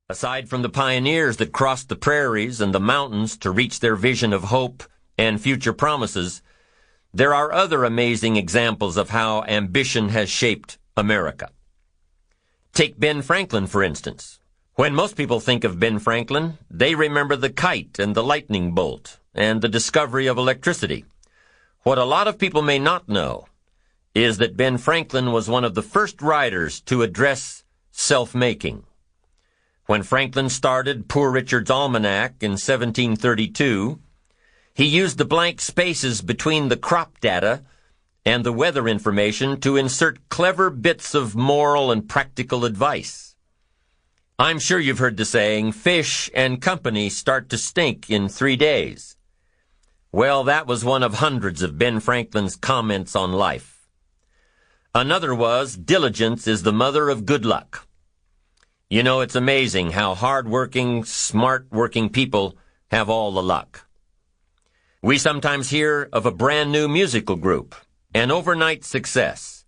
Aside from the pioneers that crossed the prairies and the mountains to reach their vision of hope and future promises, there are other amazing examples of how ambition has shaped America. Take Ben Franklin, for instance. When most people think of Ben Franklin, they remember the kite and the lightning bolt and the discovery of electricity. What a lot of people may not know is that Ben Franklin was one of the first writers to address self-making. When Franklin started Poor Richard's Almanac in 1732, he used the blank spaces between the crop data and the weather information to insert clever bits of moral and practical advice. I'm sure you've heard the saying, fish and company start to stink in 3 days. Well, that was one of hundreds of Ben Franklin's comments on life. Another was, diligence is the mother of good luck. You know, it's amazing how hard-working, smart-working people have all the luck. We sometimes hear of a brand-new musical group, an overnight success.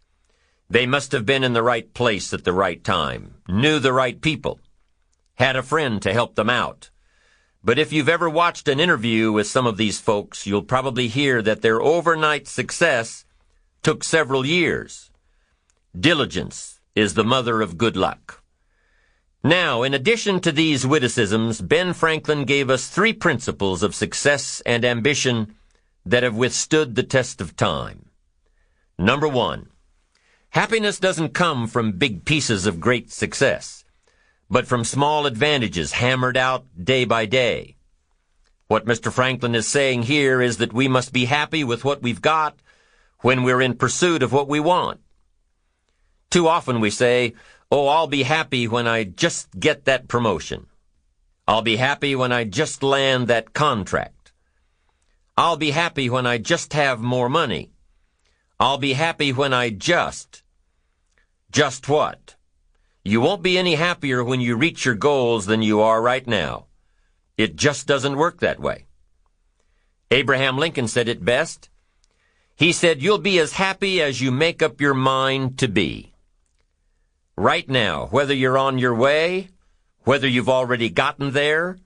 They must have been in the right place at the right time, knew the right people, had a friend to help them out. But if you've ever watched an interview with some of these folks, you'll probably hear that their overnight success took several years. Diligence is the mother of good luck. Now, in addition to these witticisms, Ben Franklin gave us 3 principles of success and ambition that have withstood the test of time. Number 1, happiness doesn't come from big pieces of great success, but from small advantages hammered out day by day. What Mr. Franklin is saying here is that we must be happy with what we've got when we're in pursuit of what we want. Too often we say, "Oh, I'll be happy when I just get that promotion. I'll be happy when I just land that contract. I'll be happy when I just have more money. I'll be happy when I just..." Just what? You won't be any happier when you reach your goals than you are right now. It just doesn't work that way. Abraham Lincoln said it best. He said, "You'll be as happy as you make up your mind to be." Right now, whether you're on your way, whether you've already gotten there,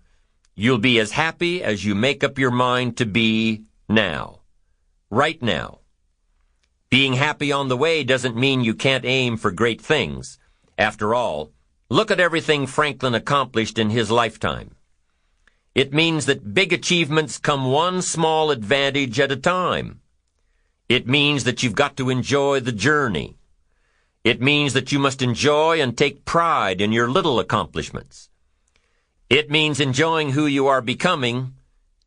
you'll be as happy as you make up your mind to be now. Right now. Being happy on the way doesn't mean you can't aim for great things. After all, look at everything Franklin accomplished in his lifetime. It means that big achievements come one small advantage at a time. It means that you've got to enjoy the journey. It means that you must enjoy and take pride in your little accomplishments. It means enjoying who you are becoming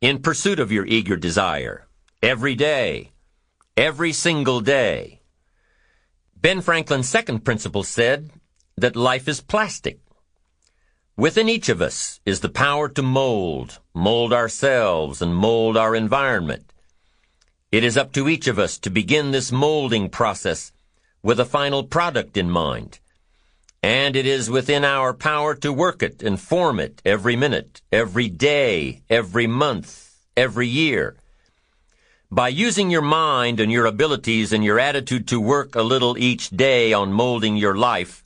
in pursuit of your eager desire, every day, every single day. Ben Franklin's second principle said that life is plastic. Within each of us is the power to mold ourselves and mold our environment. It is up to each of us to begin this molding process with a final product in mind. And it is within our power to work it and form it every minute, every day, every month, every year. By using your mind and your abilities and your attitude to work a little each day on molding your life,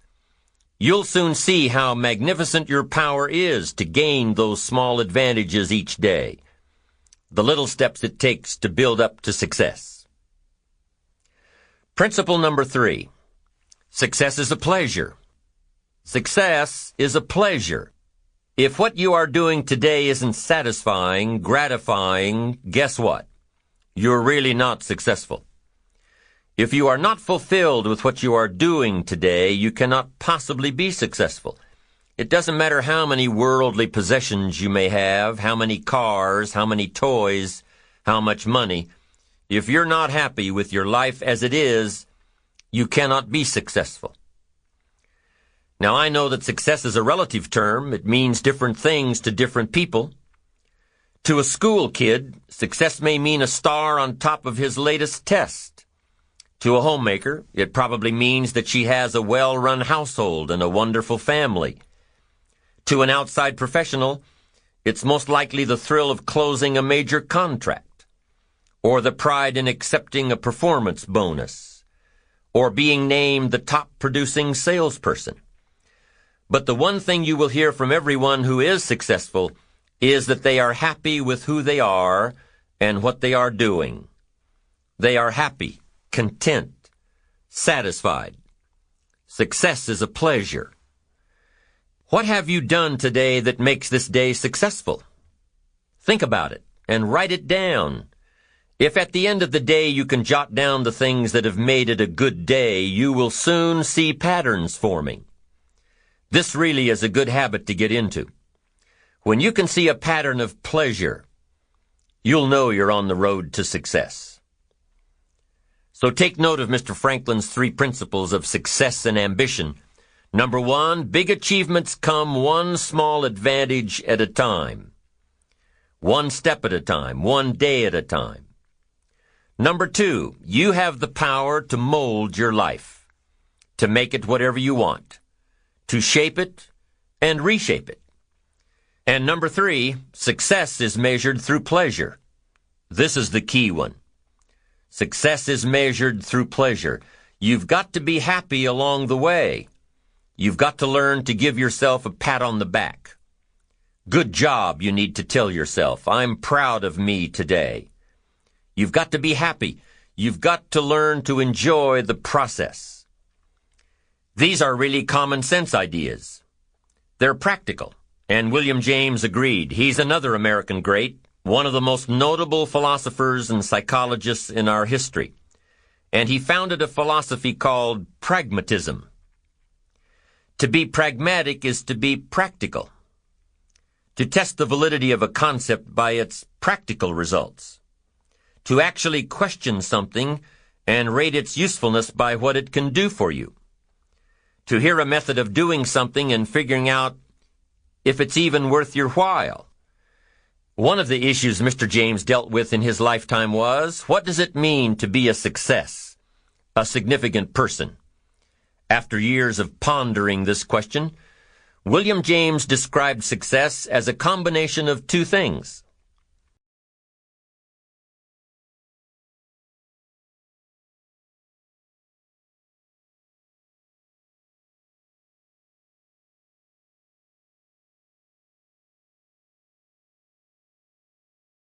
you'll soon see how magnificent your power is to gain those small advantages each day, the little steps it takes to build up to success. Principle number 3, success is a pleasure. Success is a pleasure. If what you are doing today isn't satisfying, gratifying, guess what? You're really not successful. If you are not fulfilled with what you are doing today, you cannot possibly be successful. It doesn't matter how many worldly possessions you may have, how many cars, how many toys, how much money. If you're not happy with your life as it is, you cannot be successful. Now, I know that success is a relative term. It means different things to different people. To a school kid, success may mean a star on top of his latest test. To a homemaker, it probably means that she has a well-run household and a wonderful family. To an outside professional, it's most likely the thrill of closing a major contract, or the pride in accepting a performance bonus, or being named the top producing salesperson. But the one thing you will hear from everyone who is successful is that they are happy with who they are and what they are doing. They are happy, content, satisfied. Success is a pleasure. What have you done today that makes this day successful? Think about it and write it down. If at the end of the day you can jot down the things that have made it a good day, you will soon see patterns forming. This really is a good habit to get into. When you can see a pattern of pleasure, you'll know you're on the road to success. So take note of Mr. Franklin's 3 principles of success and ambition. Number 1, big achievements come one small advantage at a time. One step at a time, one day at a time. Number 2, you have the power to mold your life, to make it whatever you want, to shape it and reshape it. And number 3, success is measured through pleasure. This is the key one. Success is measured through pleasure. You've got to be happy along the way. You've got to learn to give yourself a pat on the back. Good job, you need to tell yourself. I'm proud of me today. You've got to be happy. You've got to learn to enjoy the process. These are really common sense ideas. They're practical, and William James agreed. He's another American great, one of the most notable philosophers and psychologists in our history, and he founded a philosophy called pragmatism. To be pragmatic is to be practical, to test the validity of a concept by its practical results, to actually question something and rate its usefulness by what it can do for you, to hear a method of doing something and figuring out if it's even worth your while. One of the issues Mr. James dealt with in his lifetime was, what does it mean to be a success, a significant person? After years of pondering this question, William James described success as a combination of 2 things: